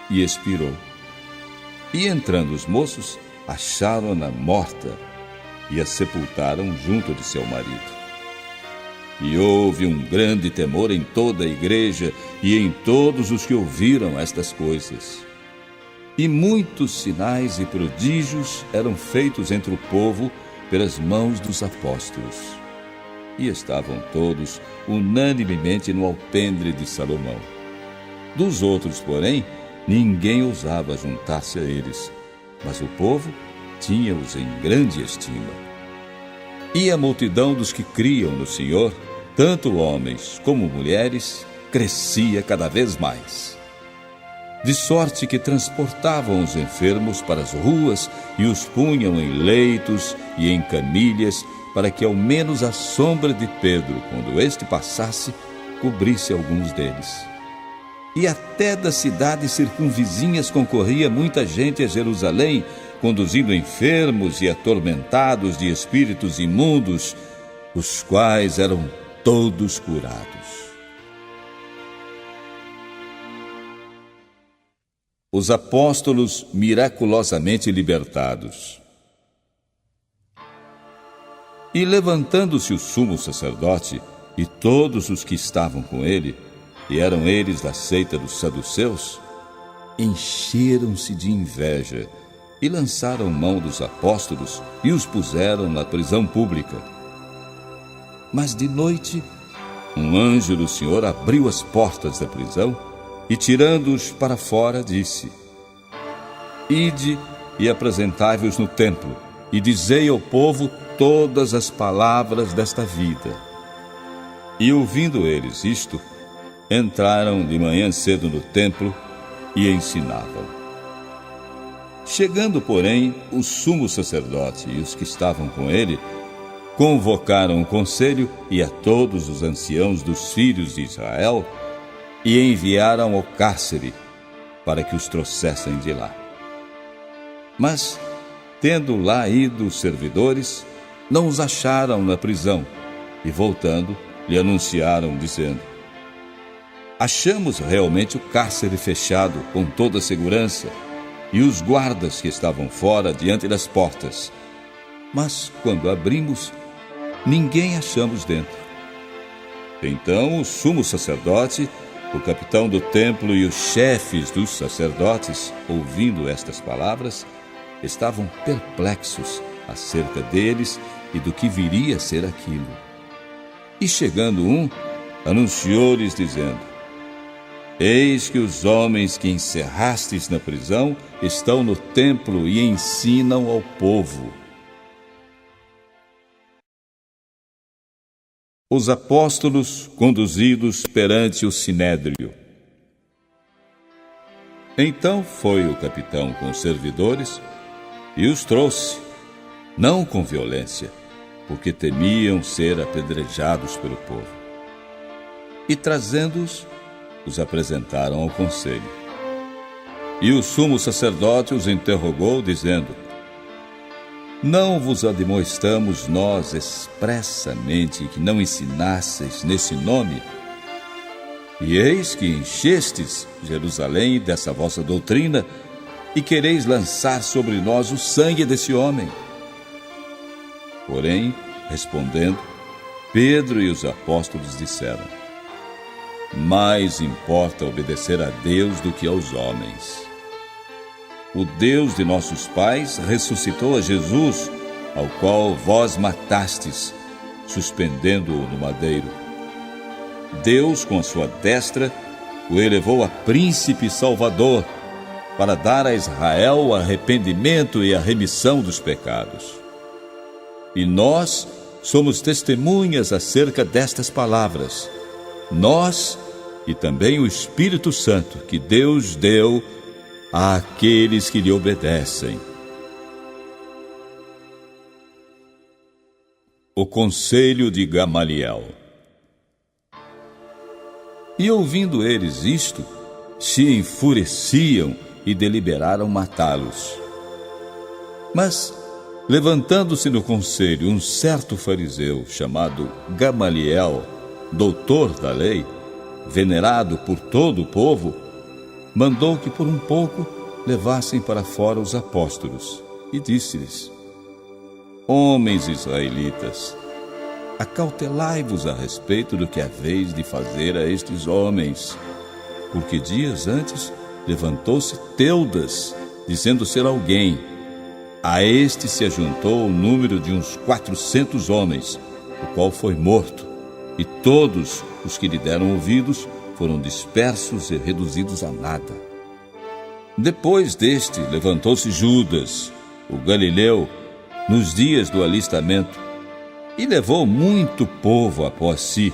e expirou. E entrando os moços, acharam-na morta e a sepultaram junto de seu marido. E houve um grande temor em toda a igreja e em todos os que ouviram estas coisas. E muitos sinais e prodígios eram feitos entre o povo pelas mãos dos apóstolos. e estavam todos unanimemente no alpendre de Salomão. Dos outros, porém, ninguém ousava juntar-se a eles, mas o povo tinha-os em grande estima. E a multidão dos que criam no Senhor, tanto homens como mulheres, crescia cada vez mais. De sorte que transportavam os enfermos para as ruas e os punham em leitos e em camilhas, para que ao menos a sombra de Pedro, quando este passasse, cobrisse alguns deles. E até das cidades circunvizinhas concorria muita gente a Jerusalém, conduzindo enfermos e atormentados de espíritos imundos, os quais eram todos curados. Os apóstolos miraculosamente libertados. E levantando-se o sumo sacerdote e todos os que estavam com ele, e eram eles da seita dos saduceus, encheram-se de inveja e lançaram mão dos apóstolos e os puseram na prisão pública. Mas de noite, um anjo do Senhor abriu as portas da prisão e, tirando-os para fora, disse: Ide e apresentai-vos no templo, e dizei ao povo todas as palavras desta vida. E ouvindo eles isto, entraram de manhã cedo no templo e ensinavam. Chegando, porém, o sumo sacerdote e os que estavam com ele, convocaram o conselho e a todos os anciãos dos filhos de Israel e enviaram ao cárcere para que os trouxessem de lá. Mas, tendo lá ido os servidores, não os acharam na prisão e, voltando, lhe anunciaram, dizendo: Achamos realmente o cárcere fechado com toda a segurança e os guardas que estavam fora diante das portas. Mas, quando abrimos, ninguém achamos dentro. Então o sumo sacerdote, o capitão do templo e os chefes dos sacerdotes, ouvindo estas palavras, estavam perplexos acerca deles e do que viria a ser aquilo. E chegando um, anunciou-lhes dizendo: Eis que os homens que encerrastes na prisão estão no templo e ensinam ao povo. Os apóstolos conduzidos perante o sinédrio. Então foi o capitão com os servidores e os trouxe, não com violência, porque temiam ser apedrejados pelo povo. E trazendo-os, os apresentaram ao conselho. E o sumo sacerdote os interrogou, dizendo: Não vos admoestamos nós expressamente que não ensinasseis nesse nome? E eis que enchestes Jerusalém dessa vossa doutrina e quereis lançar sobre nós o sangue desse homem. Porém, respondendo, Pedro e os apóstolos disseram: Mais importa obedecer a Deus do que aos homens. O Deus de nossos pais ressuscitou a Jesus, ao qual vós matastes, suspendendo-o no madeiro. Deus, com a sua destra, o elevou a príncipe salvador, para dar a Israel o arrependimento e a remissão dos pecados. E nós somos testemunhas acerca destas palavras, nós e também o Espírito Santo que Deus deu àqueles que lhe obedecem. O conselho de Gamaliel. E ouvindo eles isto, se enfureciam e deliberaram matá-los. Mas, levantando-se no conselho um certo fariseu chamado Gamaliel, doutor da lei, venerado por todo o povo, mandou que por um pouco levassem para fora os apóstolos e disse-lhes: Homens israelitas, acautelai-vos a respeito do que haveis de fazer a estes homens, porque dias antes levantou-se Teudas, dizendo ser alguém. A este se ajuntou o número de uns 400 homens, o qual foi morto, e todos os que lhe deram ouvidos foram dispersos e reduzidos a nada. Depois deste, levantou-se Judas, o galileu, nos dias do alistamento, e levou muito povo após si.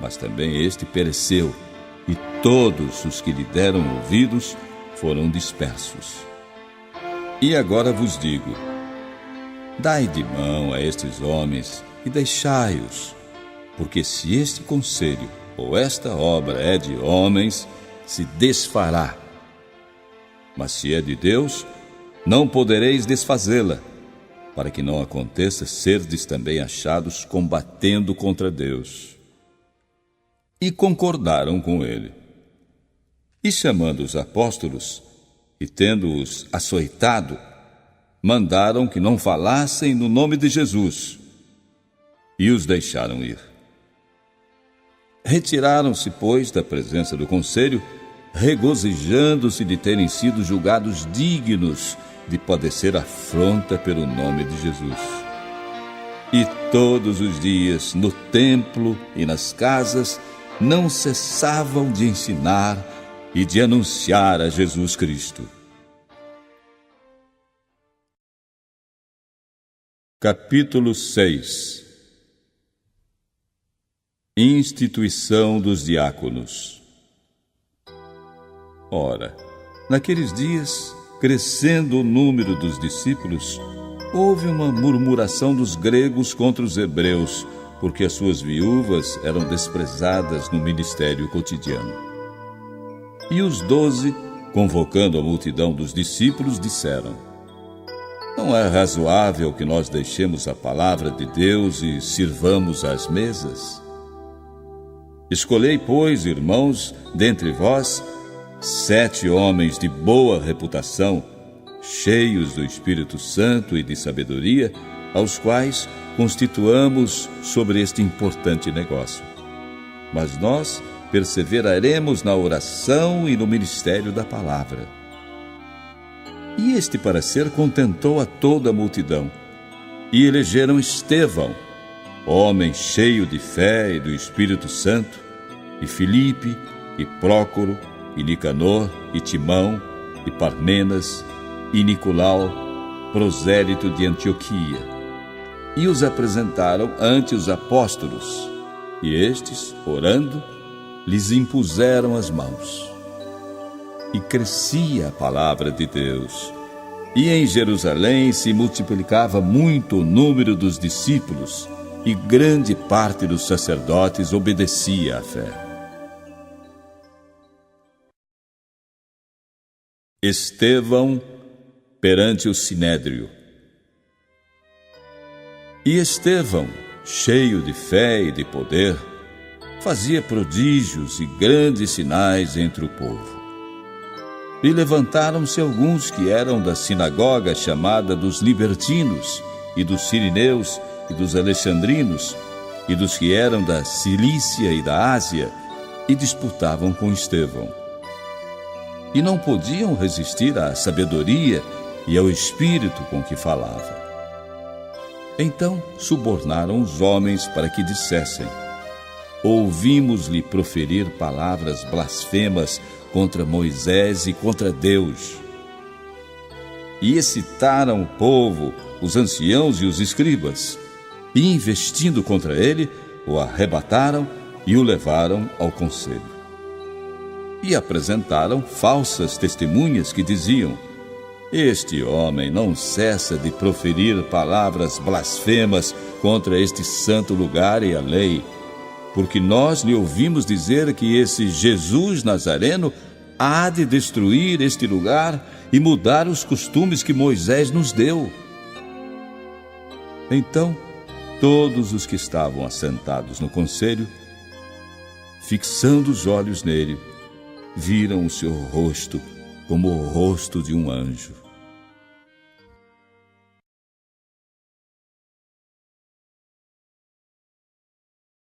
Mas também este pereceu, e todos os que lhe deram ouvidos foram dispersos. E agora vos digo: dai de mão a estes homens e deixai-os, porque se este conselho ou esta obra é de homens, se desfará. Mas se é de Deus, não podereis desfazê-la, para que não aconteça serdes também achados combatendo contra Deus. E concordaram com ele. E chamando os apóstolos, e tendo-os açoitado, mandaram que não falassem no nome de Jesus, e os deixaram ir. Retiraram-se, pois, da presença do conselho, regozijando-se de terem sido julgados dignos de padecer afronta pelo nome de Jesus. E todos os dias, no templo e nas casas, não cessavam de ensinar e de anunciar a Jesus Cristo. Capítulo 6. Instituição dos diáconos. Ora, naqueles dias, crescendo o número dos discípulos, houve uma murmuração dos gregos contra os hebreus, porque as suas viúvas eram desprezadas no ministério cotidiano. E os 12, convocando a multidão dos discípulos, disseram: não é razoável que nós deixemos a palavra de Deus e sirvamos às mesas? Escolhei, pois, irmãos, dentre vós, 7 homens de boa reputação, cheios do Espírito Santo e de sabedoria, aos quais constituamos sobre este importante negócio. Mas nós perseveraremos na oração e no ministério da palavra. E este parecer contentou a toda a multidão, e elegeram Estevão, homem cheio de fé e do Espírito Santo, e Filipe, e Prócoro, e Nicanor, e Timão, e Parmenas, e Nicolau, prosélito de Antioquia. E os apresentaram ante os apóstolos, e estes, orando, lhes impuseram as mãos. E crescia a palavra de Deus, e em Jerusalém se multiplicava muito o número dos discípulos, e grande parte dos sacerdotes obedecia à fé. Estevão perante o Sinédrio. E Estevão, cheio de fé e de poder, fazia prodígios e grandes sinais entre o povo. E levantaram-se alguns que eram da sinagoga chamada dos libertinos, e dos sirineus, e dos alexandrinos, e dos que eram da Cilícia e da Ásia, e disputavam com Estevão. E não podiam resistir à sabedoria e ao espírito com que falava. Então subornaram os homens para que dissessem: ouvimos-lhe proferir palavras blasfemas contra Moisés e contra Deus. E excitaram o povo, os anciãos e os escribas, e investindo contra ele, o arrebataram e o levaram ao conselho. E apresentaram falsas testemunhas que diziam: este homem não cessa de proferir palavras blasfemas contra este santo lugar e a lei, porque nós lhe ouvimos dizer que esse Jesus Nazareno há de destruir este lugar e mudar os costumes que Moisés nos deu. Então, todos os que estavam assentados no conselho, fixando os olhos nele, viram o seu rosto como o rosto de um anjo.